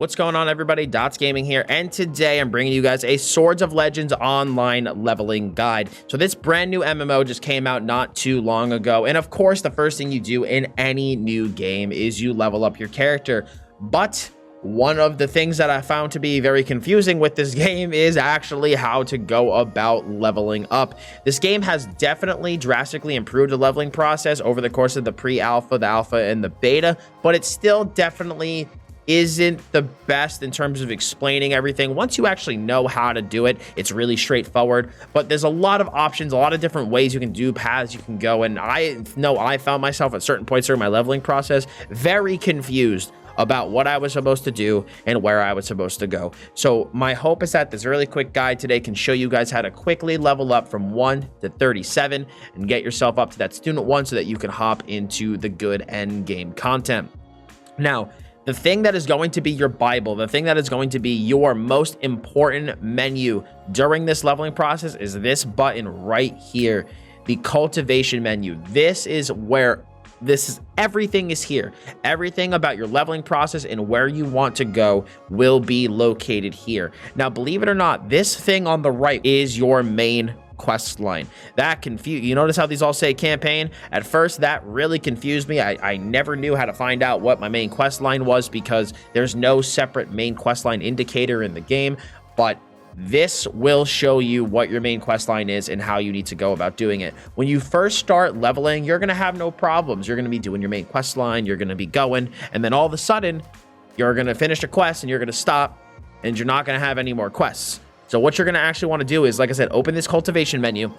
What's going on, everybody? Dottz Gaming here, and today I'm bringing you guys a Swords of Legends online leveling guide. So this brand new MMO just came out not too long ago, and of course the first thing you do in any new game is you level up your character. But one of the things that I found to be very confusing with this game is actually how to go about leveling up. This game has definitely drastically improved the leveling process over the course of the pre-alpha, the alpha, and the beta, but it's still definitely isn't the best in terms of explaining everything. Once you actually know how to do it, it's really straightforward, but there's a lot of options, a lot of different ways you can do, paths you can go, and I know I found myself at certain points during my leveling process very confused about what I was supposed to do and where I was supposed to go. So my hope is that this really quick guide today can show you guys how to quickly level up from 1 to 37 and get yourself up to that student 1 so that you can hop into the good end game content. Now, the thing that is going to be your Bible, the thing that is going to be your most important menu during this leveling process is this button right here, the Cultivation Menu. This is where everything is here. Everything about your leveling process and where you want to go will be located here. Now, believe it or not, this thing on the right is your main quest line. That confused you. Notice how these all say campaign? At first, that really confused me. I never knew how to find out what my main quest line was because there's no separate main quest line indicator in the game, but this will show you what your main quest line is and how you need to go about doing it. When you first start leveling, you're going to have no problems. You're going to be doing your main quest line, you're going to be going, and then all of a sudden, you're going to finish a quest and you're going to stop, and you're not going to have any more quests. So what you're going to actually want to do is, like I said, open this cultivation menu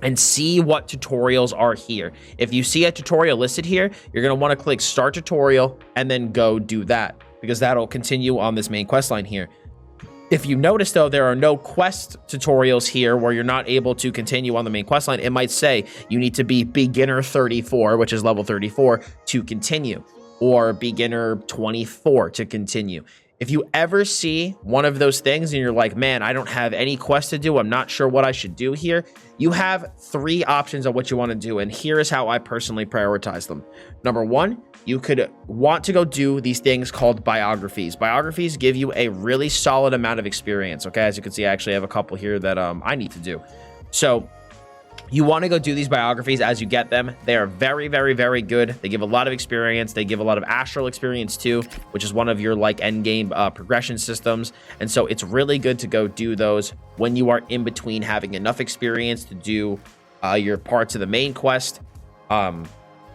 and see what tutorials are here. If you see a tutorial listed here, you're going to want to click start tutorial and then go do that, because that'll continue on this main quest line here. If you notice, though, there are no quest tutorials here where you're not able to continue on the main quest line. It might say you need to be beginner 34, which is level 34, to continue, or beginner 24 to continue. If you ever see one of those things and you're like, man, I don't have any quest to do, I'm not sure what I should do here, you have 3 options of what you want to do, and here is how I personally prioritize them. Number 1, you could want to go do these things called biographies. Biographies give you a really solid amount of experience, okay? As you can see, I actually have a couple here that I need to do. So you want to go do these biographies as you get them. They are very, very, very good. They give a lot of experience. They give a lot of astral experience too, which is one of your like end game progression systems. And so it's really good to go do those when you are in between having enough experience to do your parts of the main quest.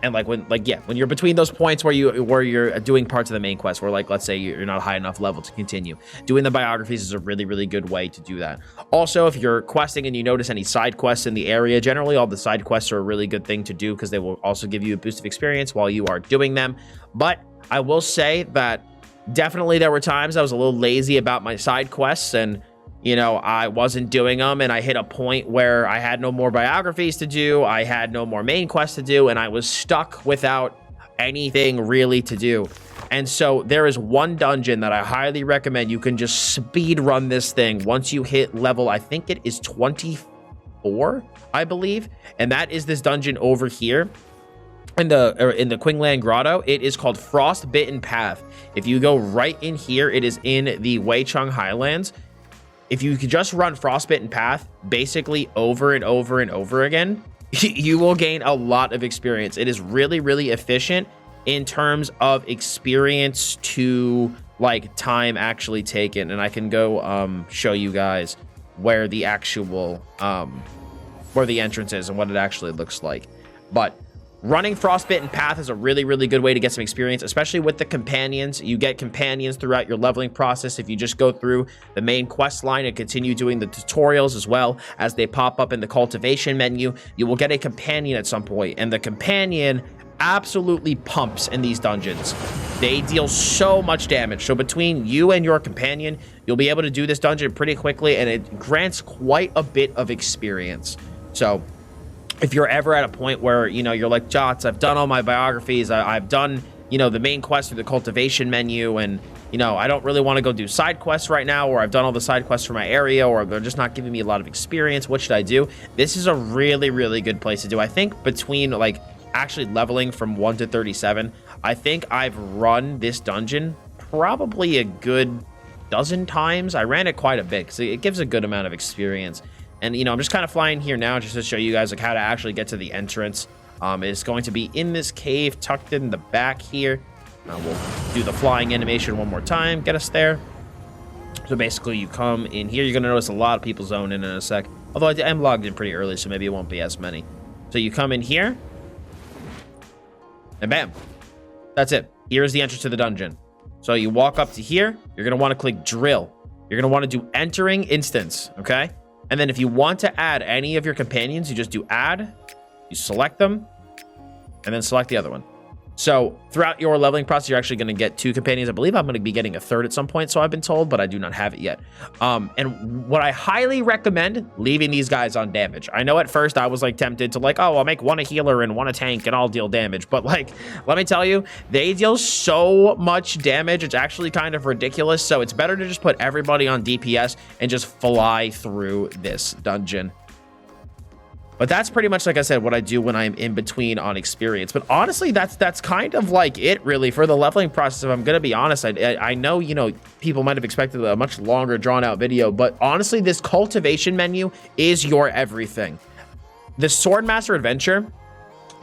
And when you're between those points where you're doing parts of the main quest, where like, let's say you're not a high enough level to continue, doing the biographies is a really, really good way to do that. Also, if you're questing and you notice any side quests in the area, generally all the side quests are a really good thing to do because they will also give you a boost of experience while you are doing them. But I will say that definitely there were times I was a little lazy about my side quests, and you know, I wasn't doing them, and I hit a point where I had no more biographies to do, I had no more main quests to do, and I was stuck without anything really to do. And so there is one dungeon that I highly recommend. You can just speed run this thing once you hit level, I think it is 24, I believe, and that is this dungeon over here in the Qinglan Grotto. It is called Frostbitten Path. If you go right in here, it is in the Weicheng Highlands. If you could just run Frostbitten Path basically over and over and over again, you will gain a lot of experience. It is really, really efficient in terms of experience to like time actually taken. And I can go show you guys where the actual where the entrance is and what it actually looks like. But running Frostbitten Path is a really, really good way to get some experience, especially with the companions. You get companions throughout your leveling process if you just go through the main quest line and continue doing the tutorials as well as they pop up in the cultivation menu. You will get a companion at some point, and the companion absolutely pumps in these dungeons. They deal so much damage. So between you and your companion, you'll be able to do this dungeon pretty quickly, and it grants quite a bit of experience. So if you're ever at a point where, you know, you're like, Dottz, I've done all my biographies, I've done, you know, the main quest through the cultivation menu, and, you know, I don't really want to go do side quests right now, or I've done all the side quests for my area, or they're just not giving me a lot of experience. What should I do? This is a really, really good place to do. I think between, like, actually leveling from 1 to 37, I think I've run this dungeon probably a good dozen times. I ran it quite a bit because it gives a good amount of experience. And, you know, I'm just kind of flying here now just to show you guys like how to actually get to the entrance. It's going to be in this cave tucked in the back here. We'll do the flying animation one more time, get us there. So basically you come in here, you're going to notice a lot of people zone in a sec. Although I am logged in pretty early, so maybe it won't be as many. So you come in here, and bam, that's it. Here's the entrance to the dungeon. So you walk up to here, you're going to want to click drill. You're going to want to do entering instance, okay? And then if you want to add any of your companions, you just do add, you select them, and then select the other one. So throughout your leveling process, you're actually going to get 2 companions. I believe I'm going to be getting a 3rd at some point, so I've been told, but I do not have it yet. And what I highly recommend, leaving these guys on damage. I know at first I was like tempted to like, oh, I'll make one a healer and one a tank and I'll deal damage. But like, let me tell you, they deal so much damage. It's actually kind of ridiculous. So it's better to just put everybody on DPS and just fly through this dungeon. But that's pretty much, like I said, what I do when I'm in between on experience. But honestly, that's kind of like it, really, for the leveling process. If I'm going to be honest, I know, you know, people might have expected a much longer, drawn-out video. But honestly, this cultivation menu is your everything. The Swordmaster Adventure,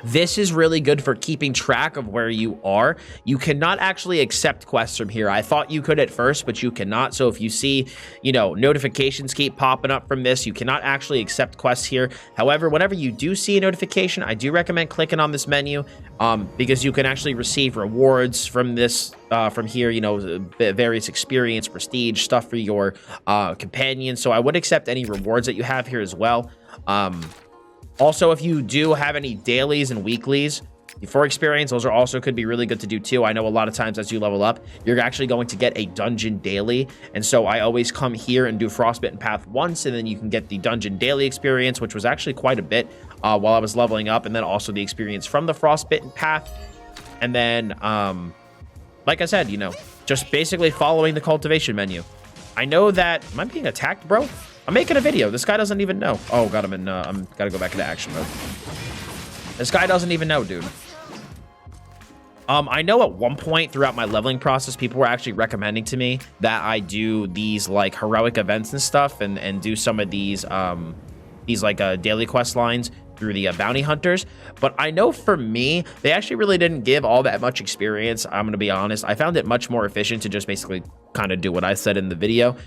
this is really good for keeping track of where you are. You cannot actually accept quests from here. I thought you could at first, but you cannot. So if you see, you know, notifications keep popping up from this, you cannot actually accept quests here. However, whenever you do see a notification, I do recommend clicking on this menu because you can actually receive rewards from this, from here, you know, various experience, prestige, stuff for your companions. So I would accept any rewards that you have here as well. Also, if you do have any dailies and weeklies for experience, those are also could be really good to do too. I know a lot of times as you level up, you're actually going to get a dungeon daily. And so I always come here and do Frostbitten Path once, and then you can get the dungeon daily experience, which was actually quite a bit while I was leveling up. And then also the experience from the Frostbitten Path. And then, like I said, you know, just basically following the cultivation menu. I know that, am I being attacked, bro? I'm making a video. This guy doesn't even know. Oh, God, I'm gotta go back into action mode. This guy doesn't even know, dude. I know at one point throughout my leveling process, people were actually recommending to me that I do these like heroic events and stuff and do some of these like daily quest lines through the bounty hunters. But I know for me, they actually really didn't give all that much experience. I'm gonna be honest. I found it much more efficient to just basically kind of do what I said in the video.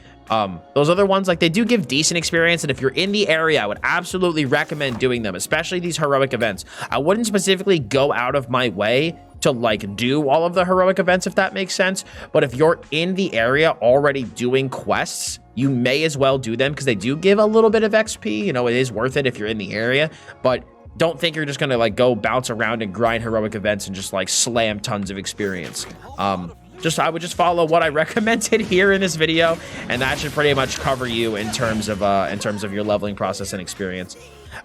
Those other ones, like, they do give decent experience, and if you're in the area, I would absolutely recommend doing them, especially these heroic events. I wouldn't specifically go out of my way to like do all of the heroic events, if that makes sense. But if you're in the area already doing quests, you may as well do them because they do give a little bit of XP. You know, it is worth it if you're in the area, but don't think you're just gonna like go bounce around and grind heroic events and just like slam tons of experience. I would just follow what I recommended here in this video, and that should pretty much cover you in terms of your leveling process and experience.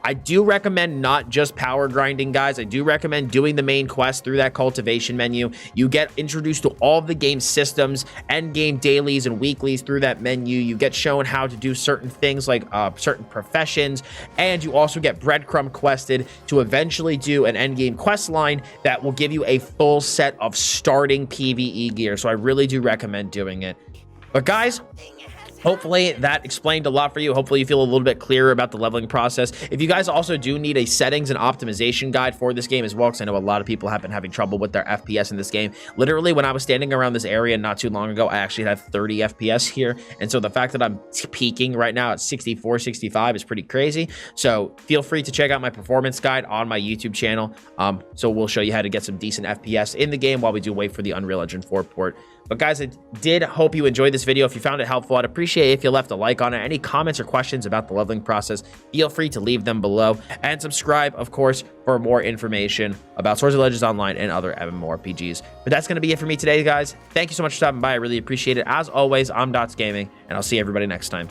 I do recommend not just power grinding, guys. I do recommend doing the main quest through that cultivation menu. You get introduced to all of the game systems, end game dailies and weeklies through that menu. You get shown how to do certain things like certain professions, and you also get breadcrumb quested to eventually do an end game quest line that will give you a full set of starting PvE gear. So I really do recommend doing it. But guys, hopefully that explained a lot for you. Hopefully you feel a little bit clearer about the leveling process. If you guys also do need a settings and optimization guide for this game as well, because I know a lot of people have been having trouble with their FPS in this game. Literally, when I was standing around this area not too long ago, I actually had 30 FPS here. And so the fact that I'm peaking right now at 64, 65 is pretty crazy. So feel free to check out my performance guide on my YouTube channel. So we'll show you how to get some decent FPS in the game while we do wait for the Unreal Engine 4 port. But guys, I did hope you enjoyed this video. If you found it helpful, I'd appreciate it if you left a like on it. Any comments or questions about the leveling process, feel free to leave them below. And subscribe, of course, for more information about Swords of Legends Online and other MMORPGs. But that's going to be it for me today, guys. Thank you so much for stopping by. I really appreciate it. As always, I'm Dottz Gaming, and I'll see everybody next time.